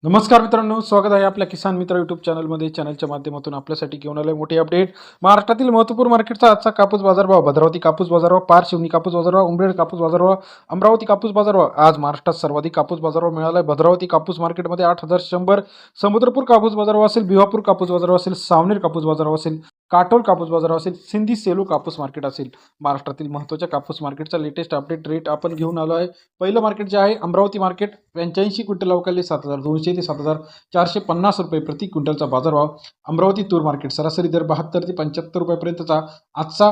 नमस्कार मित्रांनो, स्वागत आहे आपल्या किसान मित्र यूट्यूब चॅनलमध्ये. चॅनलच्या माध्यमातून आपल्यासाठी घेऊन आलोय मोठी अपडेट. महाराष्ट्रातील महत्त्वपूर्ण मार्केटचा आजचा कापूस बाजारभाव. भद्रावती कापूस बाजारभाव, पारशिवनी कापूस बाजारभाव, उमरेड कापूस बाजारभाव, अमरावती कापूस बाजारभाव. आज महाराष्ट्रात सर्वाधिक कापूस बाजारभाव मिळाला आहे. भद्रावती कापूस मार्केटमध्ये 8,100, समुद्रपूर कापूस बाजारभाव असेल, भिवापूर कापूस बाजारभाव असेल, सावनेर कापूस बाजारभाव असेल, काटोल कापूस बाजारभाव असेल, सिंधी सेलू कापूस मार्केट असेल. महाराष्ट्रातील महत्त्वाच्या कापूस मार्केटचा लेटेस्ट अपडेट रेट आपण घेऊन आलो आहे. पहिलं मार्केट जे आहे अमरावती मार्केट, 85 क्विंटल अवकाळी 7,200 ते 7,450 रुपये प्रति क्विंटलचा बाजारभाव. अमरावती तूर मार्केट सरासरी दर 72 ते 75 रुपयापर्यंतचा आजचा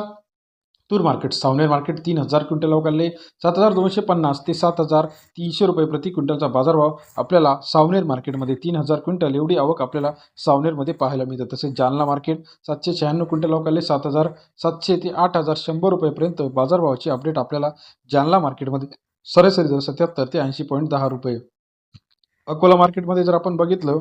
तूर मार्केट. सावनेर मार्केट 3,000 क्विंटल अवकाळले 7,250 ते 7,300 रुपये प्रति क्विंटलचा बाजारभाव. आपल्याला सावनेर मार्केटमध्ये 3,000 क्विंटल एवढी आवक आपल्याला सावनेरमध्ये पाहायला मिळते. तसेच जालना मार्केट 796 क्विंटल अवकाळले 7,700 ते 8,100 रुपयेपर्यंत बाजारभावाची अपडेट आपल्याला जालना मार्केटमध्ये सरासरी दर 77 ते 80.10 रुपये. अकोला मार्केटमध्ये जर आपण बघितलं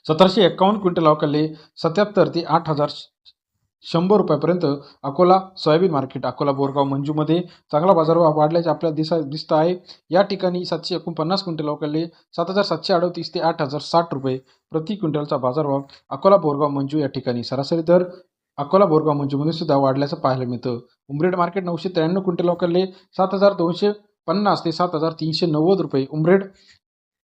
1,751 क्विंटल अवकाळले 77 ते 8,100 रुपयापर्यंत. अकोला सोयाबीन मार्केट, अकोला बोरगाव मंजूमध्ये चांगला बाजारभाव वाढल्याचे आपल्याला दिसत आहे. या ठिकाणी 749 क्विंटल अवकाळले 7,738 ते 8,060 रुपये प्रति क्विंटलचा बाजारभाव. अकोला बोरगाव मंजू या ठिकाणी सरासरी दर अकोला बोरगाव मंजूमध्ये सुद्धा वाढल्याचं पाहायला मिळतं. उमरेड मार्केट 993 क्विंटल अवकाळले 7,250 ते 7,390 रुपये. उमरेड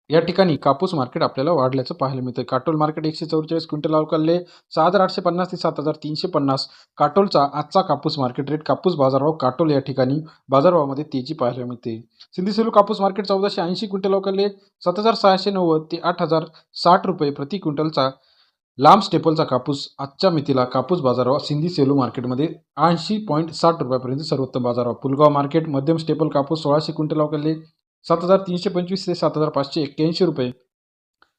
या ठिकाणी कापूस मार्केट आपल्याला वाढल्याचं पाहायला मिळतं. काटोल मार्केट 144 क्विंटल अवकाळले 6,850 ते 7,350. काटोलचा आजचा कापूस मार्केट रेट कापूस बाजारभाव काटोल या ठिकाणी बाजारभावामध्ये तेजी पाहायला मिळते. सिंधी सेलू कापूस मार्केट 1,480 क्विंटल अवकाळले 7,690 ते 8,060 रुपये प्रति क्विंटलचा लांब स्टेपलचा कापूस. आजच्या मितीला कापूस बाजारभाव सिंधी सेलू मार्केटमध्ये 80.60 रुपयापर्यंत सर्वोत्तम बाजारभाव. पुलगाव मार्केट मध्यम स्टेपल कापूस 1,600 क्विंटल अवकाळले 7,325 ते 7,581 रुपये.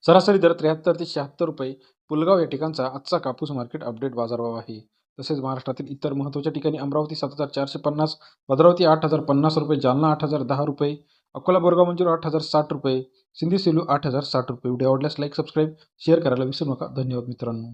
सरासरी दर 73 ते 76 रुपये. पुलगाव या ठिकाणचा आजचा कापूस मार्केट अपडेट बाजारभाव आहे. तसेच महाराष्ट्रातील इतर महत्त्वाच्या ठिकाणी अमरावती 7,450, भद्रावती 8,050 रुपये, जालना 8,010 रुपये, अकोला बोरगाव मंजूर 8,060 रुपये, सिंधी सेलू 8,060 रुपये. व्हिडिओ आवडल्यास लाईक, सबस्क्राईब, शेअर करायला विसरू नका. धन्यवाद मित्रांनो.